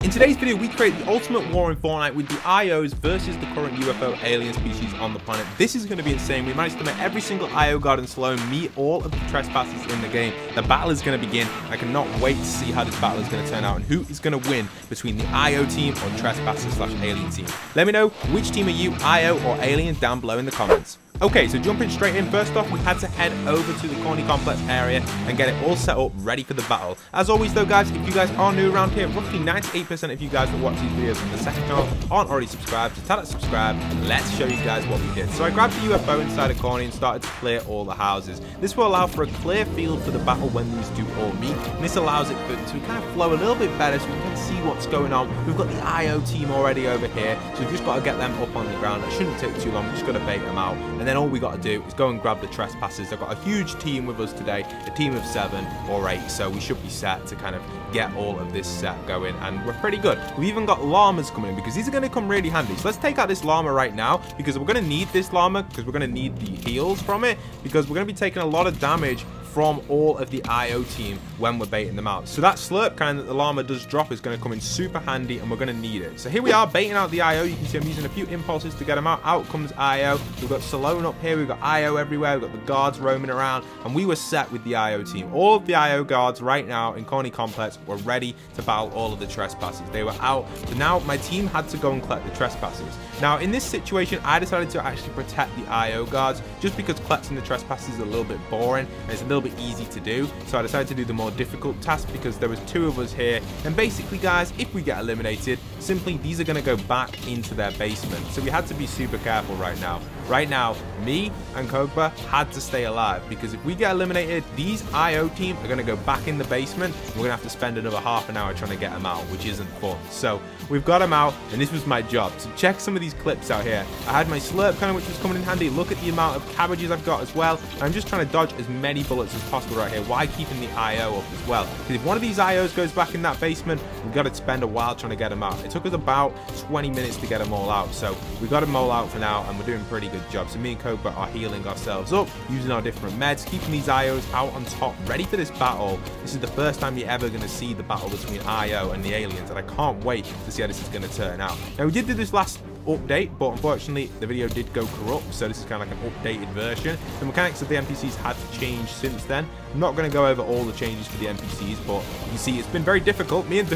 In today's video, we create the ultimate war in Fortnite with the IOs versus the current UFO alien species on the planet. This is going to be insane. We managed to make every single IO guard in Sloan meet all of the trespassers in the game. The battle is going to begin. I cannot wait to see how this battle is going to turn out and who is going to win between the IO team or trespassers/alien team. Let me know which team are you, IO or alien, down below in the comments. Okay, so jumping straight in, first off, we had to head over to the Corny Complex area and get it all set up, ready for the battle. As always though, guys, if you guys are new around here, roughly 98% of you guys that watch these videos on the second channel aren't already subscribed, so tell that subscribe, and let's show you guys what we did. So I grabbed the UFO inside of Corny and started to clear all the houses. This will allow for a clear field for the battle when these do all meet, and this allows it to kind of flow a little bit better so we can see what's going on. We've got the IO team already over here, so we've just got to get them up on the ground. It shouldn't take too long, we've just got to bait them out, and then all we got to do is go and grab the trespassers. I've got a huge team with us today, a team of 7 or 8, so we should be set to kind of get all of this set going, and we're pretty good. We've even got llamas coming in because these are going to come really handy. So let's take out this llama right now because we're going to need this llama because we're going to need the heals from it because we're going to be taking a lot of damage from all of the IO team when we're baiting them out. So that slurp kind that the llama does drop is going to come in super handy and we're going to need it. So here we are baiting out the IO. You can see I'm using a few impulses to get them out. Out comes IO. We've got Salone up here. We've got IO everywhere. We've got the guards roaming around and we were set with the IO team. All of the IO guards right now in Corny Complex were ready to battle all of the trespassers. They were out. So now my team had to go and collect the trespassers. Now in this situation, I decided to actually protect the IO guards just because collecting the trespassers is a little bit boring and it's a little bit easy to do, so I decided to do the more difficult task because there was 2 of us here, and basically guys, if we get eliminated, simply these are going to go back into their basement, so we had to be super careful right now. Me and Cobra had to stay alive because if we get eliminated, these IO team are going to go back in the basement and we're going to have to spend another half an hour trying to get them out, which isn't fun. So we've got them out and this was my job. So check some of these clips out here. I had my slurp cannon, which was coming in handy. Look at the amount of cabbages I've got as well. I'm just trying to dodge as many bullets as possible right here while keeping the IO up as well, because if one of these IOs goes back in that basement, we've got to spend a while trying to get them out. It took us about 20 minutes to get them all out, so we got them all out for now and we're doing a pretty good job. So me and Cobra are healing ourselves up using our different meds, keeping these IOs out on top, ready for this battle. This is the first time you're ever going to see the battle between IO and the aliens, and I can't wait to see how this is going to turn out. Now we did do this last update, but unfortunately the video did go corrupt, so this is kind of like an updated version. The mechanics of the NPCs had to change since then. I'm not going to go over all the changes for the NPCs, but you can see it's been very difficult. Me and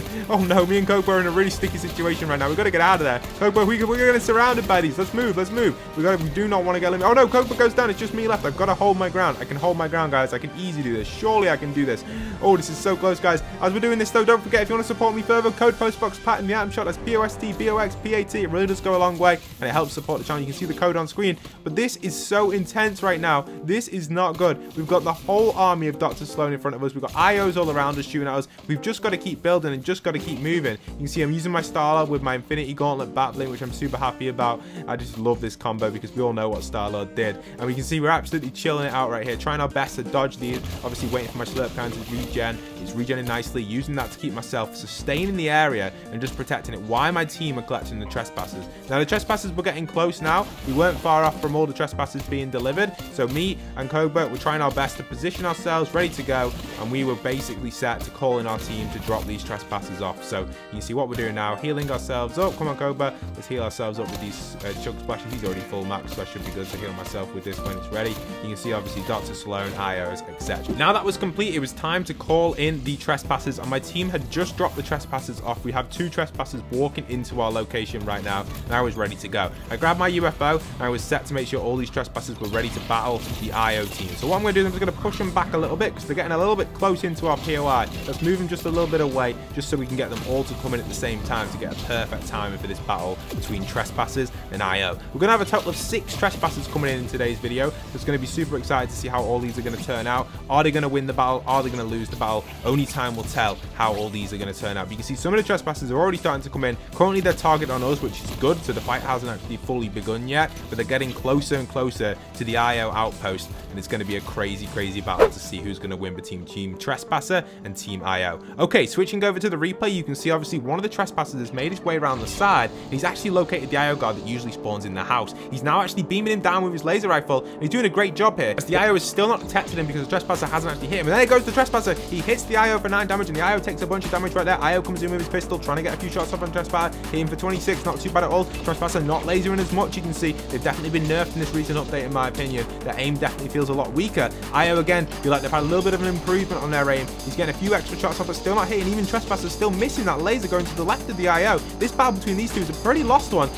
Cobra are in a really sticky situation right now. We've got to get out of there. Cobra, we're getting surrounded by these. Let's move. We do not want to get eliminated. Oh no, Cobra goes down. It's just me left. I've got to hold my ground. I can hold my ground, guys. I can easily do this. Surely I can do this. Oh, this is so close, guys. As we're doing this though, don't forget, if you want to support me further, code POSTBOXPAT in the item shop. That's POSTBOXPAT. It really does go a long way and it helps support the channel. You can see the code on screen, but this is so intense right now. This is not good. We've got the whole army of Dr. Sloan in front of us. We've got IOs all around us shooting at us. We've just got to keep building and just got to keep moving. You can see I'm using my Star-Lord with my Infinity Gauntlet Battling, which I'm super happy about. I just love this combo because we all know what Star-Lord did, and we can see we're absolutely chilling it out right here, trying our best to dodge these. Obviously waiting for my slurp cannon to regen. It's regenerating nicely, using that to keep myself sustained in the area and just protecting it while my team are collecting the trespassers. Now the trespassers were getting close now. We weren't far off from all the trespassers being delivered, so me and Cobra were trying our best to position ourselves ready to go, and we were basically set to call in our team to drop these trespassers off. So you can see what we're doing now, healing ourselves up. Come on, Cobra, let's heal ourselves up with these chug splashes. He's already full max, so I should be good to heal myself with this when it's ready. You can see obviously Dr. Sloan, IOs, etc. Now that was complete, it was time to call in the trespassers, and my team had just dropped the trespassers off. We have 2 trespassers walking into our location right now, and I was ready to go. I grabbed my UFO and I was set to make sure all these trespassers were ready to battle the IO team. So what I'm going to do is I'm just going to push them back a little bit because they're getting a little bit close into our POI. Let's move them just a little bit away just so we can get them all to come in at the same time to get a perfect timing for this battle between trespassers and IO. We're going to have a total of 6 trespassers coming in today's video. So it's going to be super excited to see how all these are going to turn out. Are they going to win the battle? Are they going to lose the battle? Only time will tell how all these are going to turn out. But you can see some of the trespassers are already starting to come in. Currently they're targeted on us, which is good, so the fight hasn't actually fully begun yet, but they're getting closer and closer to the IO outpost, and it's going to be a crazy battle to see who's going to win between Team Trespasser and Team IO. Okay, switching over to the replay, you can see obviously one of the trespassers has made his way around the side, and he's actually located the IO guard that usually spawns in the house. He's now actually beaming him down with his laser rifle, and he's doing a great job here, as the IO has still not detected him because the trespasser hasn't actually hit him. And there goes the trespasser. He hits the IO for 9 damage, and the IO takes a bunch of damage right there. IO comes in with his pistol, trying to get a few shots off on Trespasser. Hit him for 26, not too bad at all. Trespasser not lasering as much. You can see they've definitely been nerfed in this recent update, in my opinion. Their aim definitely feels a lot weaker. IO again, feel like they've had a little bit of an improvement on their aim. He's getting a few extra shots off, but still not hitting. Even Trespasser's still missing that laser going to the left of the IO. This battle between these two is a pretty lost one.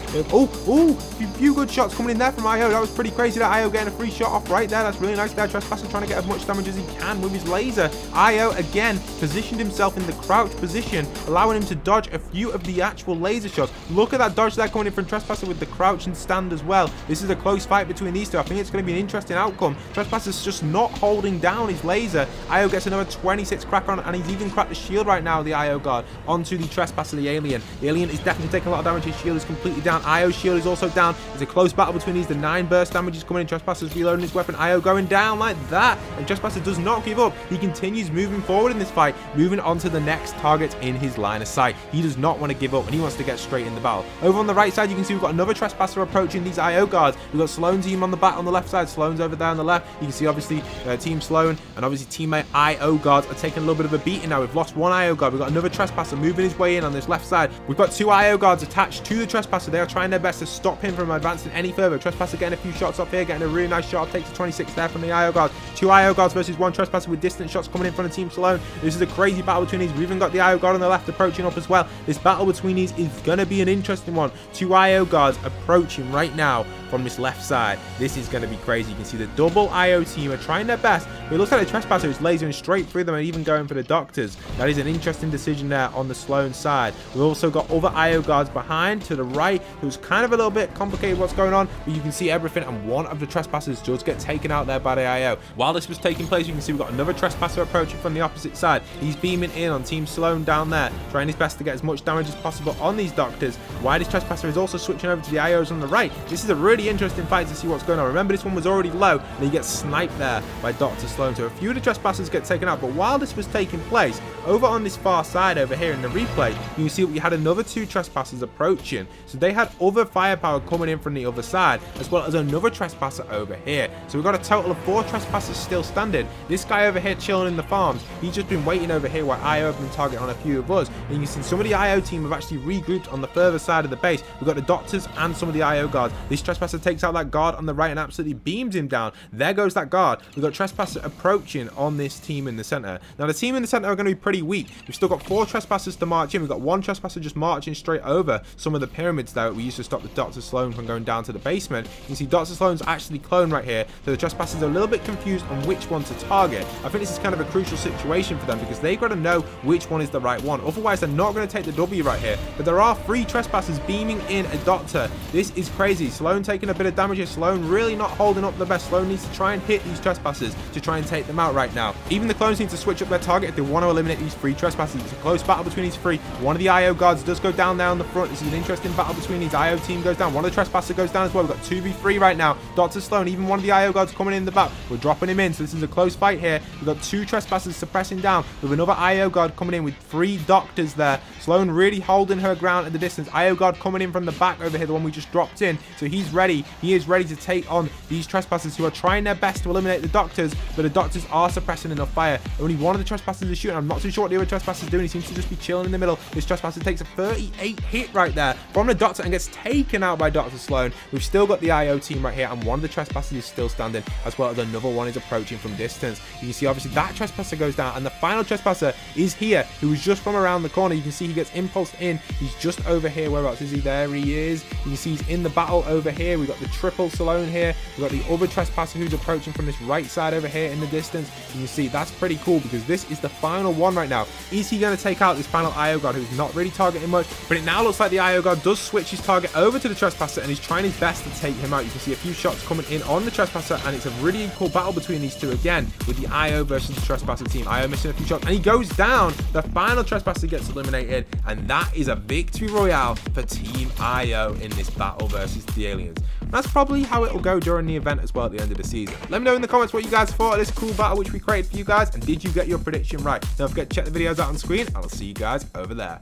Few good shots coming in there from IO. That was pretty crazy. That IO getting a free shot off right there. That's really nice there. Trespasser trying to get as much damage as he can with his laser. IO again positioned himself in the crouch position, allowing him to dodge a few of the actual laser shots. Look at that dodge there coming in from Trespasser with the crouch and stand as well. This is a close fight between these two. I think it's going to be an interesting outcome. Trespasser's just not holding down his laser. IO gets another 26 crack on, and he's even cracked the shield right now, the IO guard, onto the Trespasser, the alien. The alien is definitely taking a lot of damage. His shield is completely down. IO's shield is also down. It's a close battle between these. The 9 burst damage is coming in. Trespasser's reloading his weapon. IO going down like that. And Trespasser does not give up. He continues moving forward in this fight, moving on to the next target in his line of sight. He does not want to give up, and he wants to get straight in the battle. Over on the right side, you can see we've got another Trespasser approaching these IO guards. We've got Sloan's team on the back on the left side. Sloan's over there on the left. You can see obviously Team Sloan and obviously teammate IO guards are taking a little bit of a beating now. We've lost one IO guard. We've got another Trespasser moving his way in on this left side. We've got 2 IO guards attached to the Trespasser. They are trying their best to stop him from advancing any further. Trespasser getting a few shots off here, getting a really nice shot. Takes a 26 there from the IO guards. 2 IO guards versus 1 Trespasser with distant shots coming in from the Team Sloan. This is a crazy battle between these. We've even got the IO guard on the left approaching up as well. This battle between these is going to be an interesting one. 2 IO guards approaching right now from this left side. This is going to be crazy. You can see the double IO team are trying their best, but it looks like the Trespasser is lasering straight through them and even going for the doctors. That is an interesting decision there on the Sloan side. We've also got other IO guards behind to the right. It was kind of a little bit complicated what's going on, but you can see everything, and one of the Trespassers does get taken out there by the IO. While this was taking place, you can see we've got another Trespasser approaching from the opposite side. He's beaming in on Team Sloan down there, trying his best to get as much damage as possible on these doctors. While this Trespasser is also switching over to the IOs on the right. This is a really interesting fight to see what's going on. Remember, this one was already low, and he gets sniped there by Dr. Sloan. So a few of the Trespassers get taken out, but while this was taking place, over on this far side over here in the replay, you can see we had another 2 Trespassers approaching. So they had other firepower coming in from the other side, as well as another Trespasser over here. So we've got a total of 4 Trespassers still standing. This guy over here chilling in the farms, he's just been waiting over here while IO have been targeting on a few of us. And you can see some of the IO team have actually regrouped on the further side of the base. We've got the doctors and some of the IO guards. This Trespasser takes out that guard on the right and absolutely beams him down. There goes that guard. We've got Trespasser approaching on this team in the center. Now the team in the center are going to be pretty weak. We've still got 4 Trespassers to march in. We've got 1 Trespasser just marching straight over some of the pyramids there we used to stop the Dr. Sloan from going down to the basement. You can see Dr. Sloan's actually cloned right here, so the Trespassers are a little bit confused on which one to target. I think this is kind of a crucial situation for them because they've got to know which one is the right one. Otherwise, they're not going to take the W right here. But there are 3 Trespassers beaming in a Doctor. This is crazy. Sloan taking a bit of damage here. Sloan really not holding up the best. Sloan needs to try and hit these Trespassers to try and take them out right now. Even the clones need to switch up their target if they want to eliminate these 3 Trespassers. It's a close battle between these 3. One of the IO guards does go down there on the front. This is an interesting battle between these. IO team goes down. One of the Trespassers goes down as well. We've got 2v3 right now. Dr. Sloan, even one of the IO guards coming in the back. We're dropping him in, so this is a close fight here. We've got 2 Trespassers suppressing down with another IO guard coming in with 3 doctors there. Sloan really holding her ground at the distance. IO guard coming in from the back over here, the one we just dropped in. So he's ready. He is ready to take on these Trespassers who are trying their best to eliminate the doctors, but the doctors are suppressing enough fire. Only one of the Trespassers is shooting. I'm not too sure what the other Trespasser is doing. He seems to just be chilling in the middle. This Trespasser takes a 38 hit right there from the Doctor and gets taken out by Dr. Sloan. We've still got the IO team right here, and one of the Trespassers is still standing, as well as another one is approaching from distance. You can see obviously that Trespasser goes down, and the final Trespasser is here, who is just from around the corner. You can see he gets impulsed in. He's just over here. Whereabouts is he? There he is. You can see he's in the battle over here. We've got the triple Sloan here. We've got the other Trespasser who's approaching from this right side over here in the distance. You can see that's pretty cool because this is the final one right now. Is he going to take out this final IO guard who's not really targeting much? But it now looks like the IO guard does switch his target over to the Trespasser, and he's trying his best to take him out. You can see a few shots coming in on the Trespasser, and it's a really cool battle between these two again with the IO versus the Trespasser team. IO missing a few shots, and he goes down. The final Trespasser gets eliminated, and that is a victory royale for Team IO in this battle versus the aliens. And that's probably how it will go during the event as well at the end of the season. Let me know in the comments what you guys thought of this cool battle which we created for you guys, and did you get your prediction right? Don't forget to check the videos out on screen, and I'll see you guys over there.